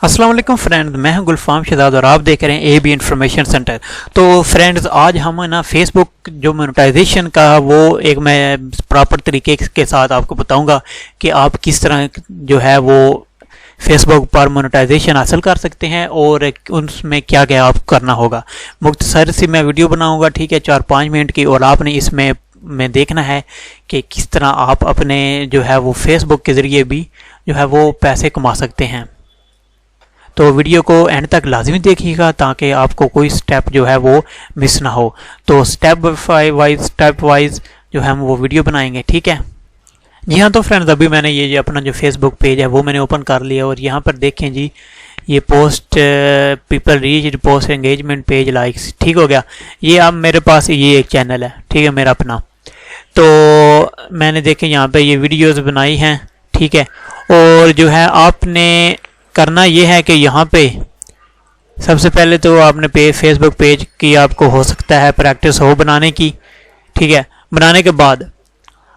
السلام علیکم فرینڈز، میں ہوں گلفام شہزاد اور آپ دیکھ رہے ہیں اے بی انفارمیشن سینٹر۔ تو فرینڈز آج ہم نا فیس بک جو مونیٹائزیشن کا وہ ایک میں پراپر طریقے کے ساتھ آپ کو بتاؤں گا کہ آپ کس طرح جو ہے وہ فیس بک پر مونیٹائزیشن حاصل کر سکتے ہیں اور اس میں کیا کیا آپ کرنا ہوگا۔ مختصر سی میں ویڈیو بناؤں گا، ٹھیک ہے، 4-5 منٹ کی، اور آپ نے اس میں دیکھنا ہے کہ کس طرح آپ اپنے جو ہے وہ فیس بک کے ذریعے بھی جو ہے وہ پیسے کما سکتے ہیں۔ تو ویڈیو کو اینڈ تک لازمی دیکھیے گا تاکہ آپ کو کوئی سٹیپ جو ہے وہ مس نہ ہو۔ تو سٹیپ وائز جو ہے ہم وہ ویڈیو بنائیں گے، ٹھیک ہے جی ہاں۔ تو فرینڈز ابھی میں نے یہ اپنا جو فیس بک پیج ہے وہ میں نے اوپن کر لیا، اور یہاں پر دیکھیں جی یہ post people reach post engagement page likes, ٹھیک ہو گیا۔ یہ اب میرے پاس یہ ایک چینل ہے، ٹھیک ہے، میرا اپنا۔ تو میں نے دیکھیں یہاں پہ یہ ویڈیوز بنائی ہیں، ٹھیک ہے، اور جو ہے آپ نے کرنا یہ ہے کہ یہاں پہ سب سے پہلے تو آپ نے فیس بک پیج کی آپ کو ہو سکتا ہے پریکٹس ہو بنانے کی، ٹھیک ہے۔ بنانے کے بعد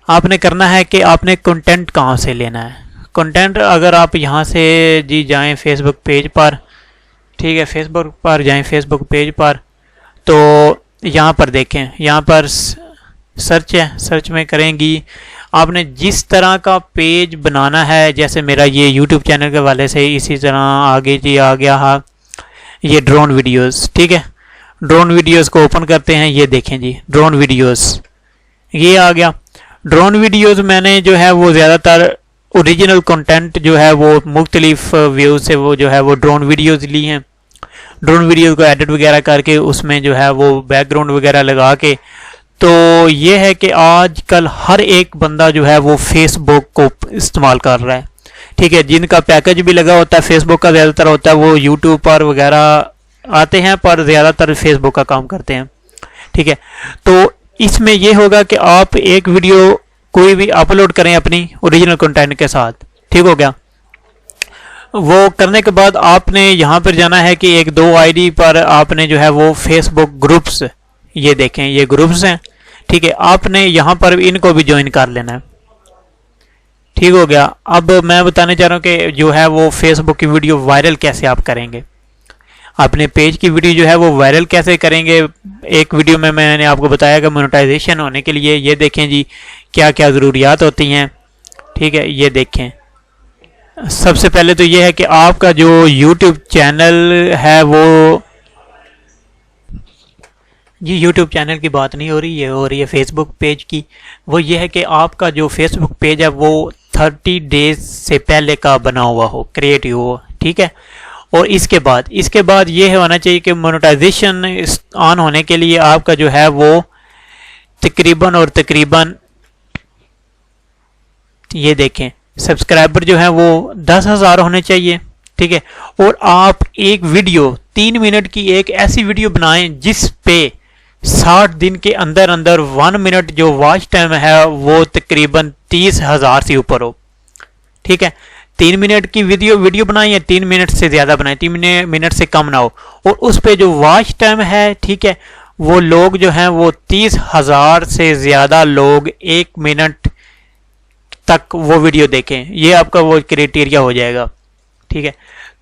آپ نے کرنا ہے کہ آپ نے کنٹینٹ کہاں سے لینا ہے۔ کنٹینٹ اگر آپ یہاں سے جی جائیں فیس بک پیج پر، ٹھیک ہے، فیس بک پر جائیں، فیس بک پیج پر، تو یہاں پر دیکھیں، یہاں پر سرچ ہے، سرچ میں کریں گی آپ نے جس طرح کا پیج بنانا ہے، جیسے میرا یہ یوٹیوب چینل کے والے سے اسی طرح آگے جی آ گیا ہاں یہ ڈرون ویڈیوز، ٹھیک ہے۔ ڈرون ویڈیوز کو اوپن کرتے ہیں، یہ دیکھیں جی ڈرون ویڈیوز یہ آ گیا۔ ڈرون ویڈیوز میں نے جو ہے وہ زیادہ تر اوریجنل کنٹینٹ جو ہے وہ مختلف ویوز سے وہ جو ہے وہ ڈرون ویڈیوز لی ہیں۔ ڈرون ویڈیوز کو ایڈٹ وغیرہ کر کے اس میں جو ہے وہ بیک گراؤنڈ وغیرہ لگا کے، تو یہ ہے کہ آج کل ہر ایک بندہ جو ہے وہ فیس بک کو استعمال کر رہا ہے، ٹھیک ہے۔ جن کا پیکج بھی لگا ہوتا ہے فیس بک کا زیادہ تر ہوتا ہے وہ یوٹیوب پر وغیرہ آتے ہیں، پر زیادہ تر فیس بک کا کام کرتے ہیں، ٹھیک ہے۔ تو اس میں یہ ہوگا کہ آپ ایک ویڈیو کوئی بھی اپلوڈ کریں اپنی اوریجنل کنٹینٹ کے ساتھ، ٹھیک ہو گیا۔ وہ کرنے کے بعد آپ نے یہاں پر جانا ہے کہ 1-2 آئی ڈی پر آپ نے جو ہے وہ فیس بک گروپس، یہ دیکھیں یہ گروپس ہیں، ٹھیک ہے، آپ نے یہاں پر ان کو بھی جوائن کر لینا ہے، ٹھیک ہو گیا۔ اب میں بتانے چاہ رہا ہوں کہ جو ہے وہ فیس بک کی ویڈیو وائرل کیسے آپ کریں گے، اپنے پیج کی ویڈیو جو ہے وہ وائرل کیسے کریں گے۔ ایک ویڈیو میں نے آپ کو بتایا کہ مونیٹائزیشن ہونے کے لیے یہ دیکھیں جی کیا کیا ضروریات ہوتی ہیں، ٹھیک ہے۔ یہ دیکھیں سب سے پہلے تو یہ ہے کہ آپ کا جو یوٹیوب چینل ہے وہ جی یوٹیوب چینل کی بات نہیں ہو رہی، یہ ہو رہی ہے فیس بک پیج کی۔ وہ یہ ہے کہ آپ کا جو فیس بک پیج ہے وہ 30 ڈیز سے پہلے کا بنا ہوا ہو، کریٹو ہو، ٹھیک ہے۔ اور اس کے بعد یہ ہونا چاہیے کہ مونیٹائزیشن آن ہونے کے لیے آپ کا جو ہے وہ تقریباً یہ دیکھیں سبسکرائبر جو ہے وہ 10,000 ہونے چاہیے، ٹھیک ہے۔ اور آپ ایک ویڈیو 3 منٹ کی ایک ایسی ویڈیو بنائیں جس پہ 60 دن کے اندر 1 منٹ جو واچ ٹائم ہے وہ تقریباً 30,000 سے اوپر ہو، ٹھیک ہے۔ 3 منٹ کی ویڈیو بنائیں یا 3 منٹ سے زیادہ بنائیں، 3 منٹ سے کم نہ ہو، اور اس پہ جو واچ ٹائم ہے، ٹھیک ہے، وہ لوگ جو ہیں وہ 30,000 سے زیادہ لوگ 1 منٹ تک وہ ویڈیو دیکھیں، یہ آپ کا وہ کرائٹیریا ہو جائے گا، ٹھیک ہے۔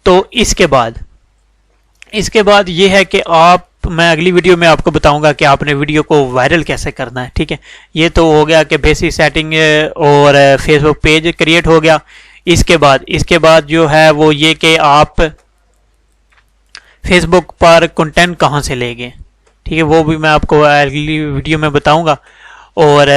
تو اس کے بعد یہ ہے کہ میں اگلی ویڈیو میں آپ کو بتاؤں گا کہ آپ نے ویڈیو کو وائرل کیسے کرنا ہے، ٹھیک ہے۔ یہ تو ہو گیا کہ بیسک سیٹنگ اور فیس بک پیج کریٹ ہو گیا۔ اس کے بعد جو ہے وہ یہ کہ آپ فیس بک پر کنٹینٹ کہاں سے لیں گے، ٹھیک ہے، وہ بھی میں آپ کو اگلی ویڈیو میں بتاؤں گا۔ اور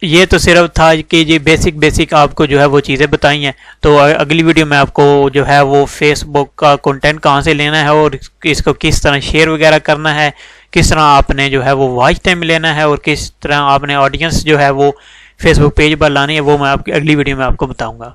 یہ تو صرف تھا کہ یہ بیسک آپ کو جو ہے وہ چیزیں بتائی ہیں۔ تو اگلی ویڈیو میں آپ کو جو ہے وہ فیس بک کا کنٹینٹ کہاں سے لینا ہے اور اس کو کس طرح شیئر وغیرہ کرنا ہے، کس طرح آپ نے جو ہے وہ واچ ٹائم لینا ہے، اور کس طرح آپ نے آڈینس جو ہے وہ فیس بک پیج پر لانی ہے، وہ میں آپ کی اگلی ویڈیو میں آپ کو بتاؤں گا۔